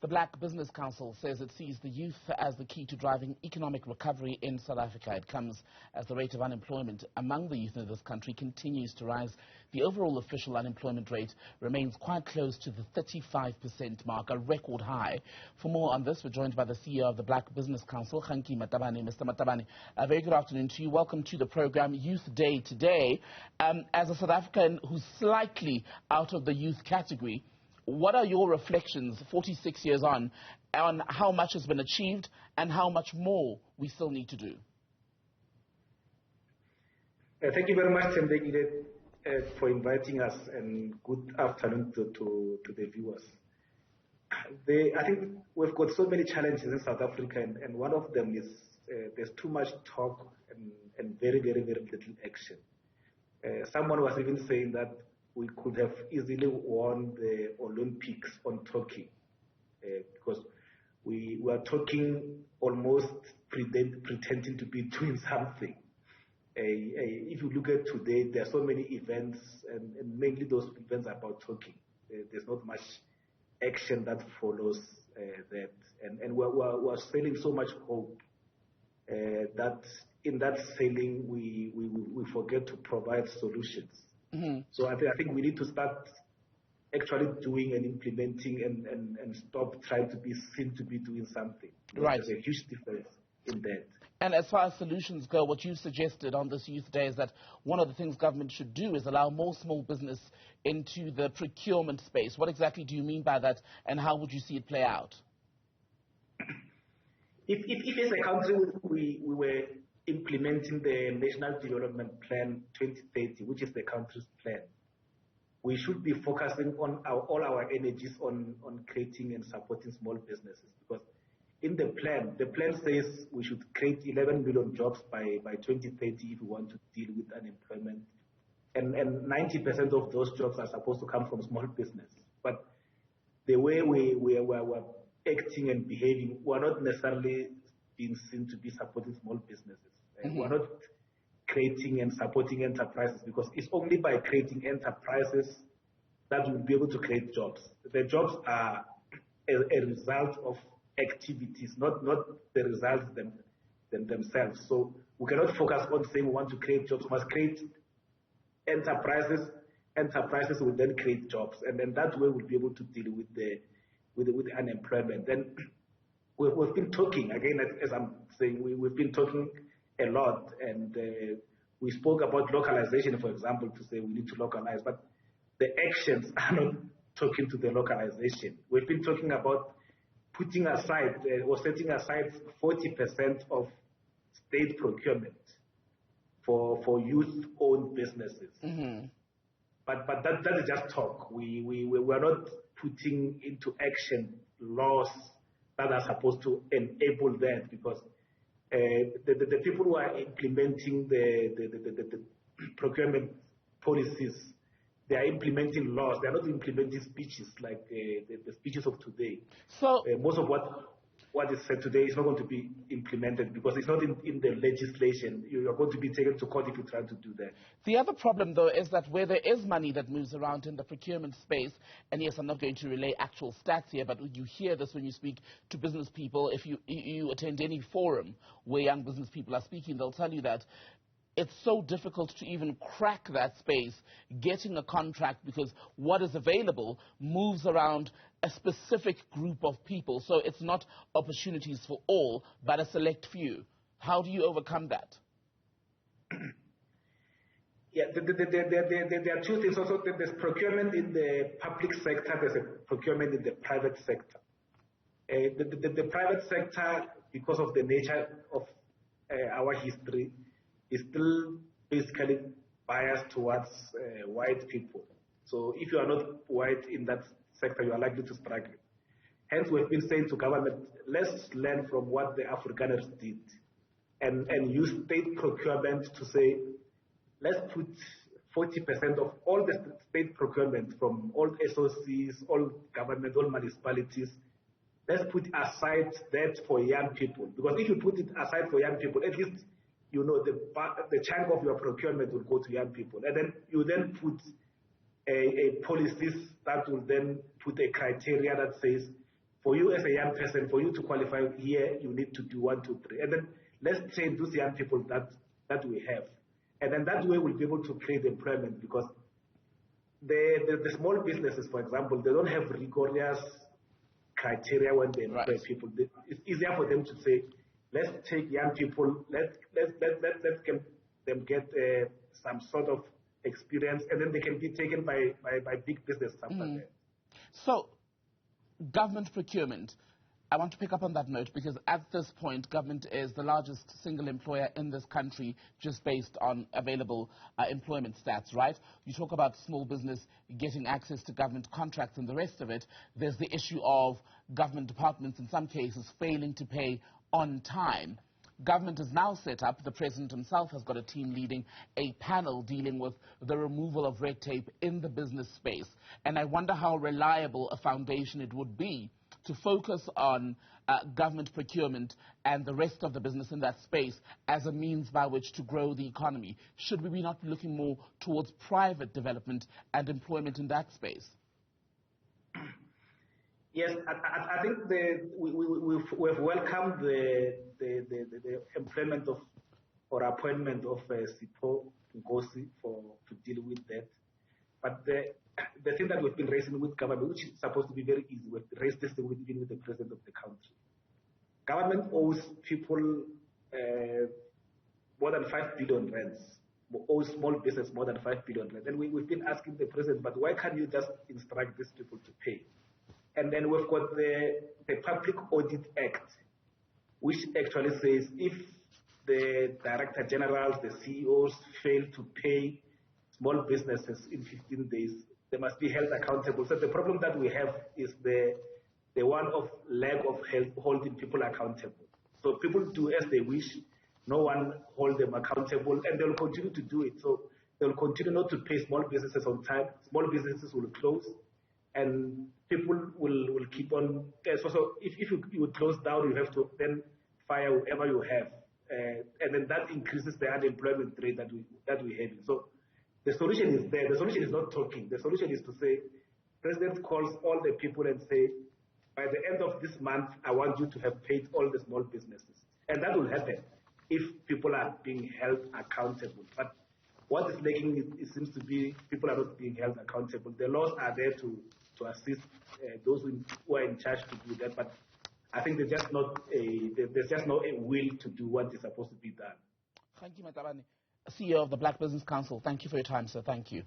The Black Business Council says it sees the youth as the key to driving economic recovery in South Africa. It comes as the rate of unemployment among the youth in this country continues to rise. The overall official unemployment rate remains quite close to the 35% mark, a record high. For more on this, we're joined by the CEO of the Black Business Council, Kganki Matabane. Mr. Matabane, a very good afternoon to you. Welcome to the program Youth Day today. As a South African who's slightly out of the youth category, what are your reflections 46 years on how much has been achieved and how much more we still need to do? Thank you very much, Tembekile, for inviting us, and good afternoon to the viewers. I think we've got so many challenges in South Africa, and one of them is there's too much talk and very, very, very little action. Someone was even saying that we could have easily won the Olympics on talking, because we were talking almost pretending to be doing something. If you look at today, there are so many events, and mainly those events are about talking. There's not much action that follows that, and we're selling so much hope that in that selling we forget to provide solutions. Mm-hmm. So I think we need to start actually doing and implementing and stop trying to be seen to be doing something. Right. There's a huge difference in that. And as far as solutions go, what you suggested on this Youth Day is that one of the things government should do is allow more small business into the procurement space. What exactly do you mean by that, and how would you see it play out? If as a country we were implementing the National Development Plan 2030, which is the country's plan, we should be focusing on all our energies on creating and supporting small businesses, because in the plan says we should create 11 million jobs by 2030 if we want to deal with unemployment, and 90% of those jobs are supposed to come from small business. But the way we're acting and behaving, we're not necessarily being seen to be supporting small businesses. Mm-hmm. We're not creating and supporting enterprises, because it's only by creating enterprises that we'll be able to create jobs. The jobs are a result of activities, not the results themselves. So we cannot focus on saying we want to create jobs. We must create enterprises. Enterprises will then create jobs, and then that way we'll be able to deal with the unemployment. Then we've been talking, again, as I'm saying, we've been talking a lot, and we spoke about localization, for example, to say we need to localize, but the actions are not talking to the localization. We've been talking about putting aside or setting aside 40% of state procurement for youth-owned businesses. Mm-hmm. But that is just talk. We're not putting into action laws that are supposed to enable that, because the people who are implementing the procurement policies, they are implementing laws. They are not implementing speeches like the speeches of today. So most of what is said today is not going to be implemented, because it's not in the legislation. You are going to be taken to court if you try to do that. The other problem, though, is that where there is money that moves around in the procurement space, and yes, I'm not going to relay actual stats here, but you hear this when you speak to business people. If you attend any forum where young business people are speaking, they'll tell you that it's so difficult to even crack that space, getting a contract, because what is available moves around a specific group of people. So it's not opportunities for all, but a select few. How do you overcome that? Yeah, there are two things. Also, there's procurement in the public sector, there's a procurement in the private sector. The private sector, because of the nature of our history, is still basically biased towards white people. So if you are not white in that sector, you are likely to struggle. Hence, we've been saying to government, let's learn from what the Afrikaners did, and use state procurement to say, let's put 40% of all the state procurement from all SOCs, all government, all municipalities, let's put aside that for young people. Because if you put it aside for young people, at least you know the chunk of your procurement will go to young people. And then you then put a policies that will then put a criteria that says for you as a young person, for you to qualify here, you need to do 1, 2, 3. And then let's train those young people that we have. And then that way we'll be able to create employment, because the small businesses, for example, they don't have rigorous criteria when they employ people. It's easier for them to say, let's take young people, let's get them get some sort of experience, and then they can be taken by big business somewhere. So, government procurement. I want to pick up on that note, because at this point, government is the largest single employer in this country, just based on available employment stats, right? You talk about small business getting access to government contracts and the rest of it. There's the issue of government departments, in some cases, failing to pay on time. Government is now set up, the President himself has got a team leading a panel dealing with the removal of red tape in the business space. And I wonder how reliable a foundation it would be to focus on government procurement and the rest of the business in that space as a means by which to grow the economy. Should we be not looking more towards private development and employment in that space? Yes, I think we've welcomed the employment of or appointment of CEO Kganki to deal with that. But the thing that we've been raising with government, which is supposed to be very easy, we've raised this thing with the president of the country. Government owes people more than 5 billion rands, owes small business more than 5 billion rands. And we've been asking the president, but why can't you just instruct these people to pay? And then we've got the Public Audit Act, which actually says if the director generals, the CEOs fail to pay small businesses in 15 days, they must be held accountable. So the problem that we have is the one of lack of holding people accountable. So people do as they wish, no one hold them accountable, and they'll continue to do it. So they'll continue not to pay small businesses on time. Small businesses will close, and people will keep on. So if you would close down, you have to then fire whoever you have, and then that increases the unemployment rate that we have. So the solution is there. The solution is not talking. The solution is to say, President calls all the people and say, by the end of this month, I want you to have paid all the small businesses. And that will happen if people are being held accountable. But what is lacking, it seems to be people are not being held accountable. The laws are there to assist those who are in charge to do that. But I think there's just not a will to do what is supposed to be done. Kganki Matabane, CEO of the Black Business Council, thank you for your time, sir. Thank you.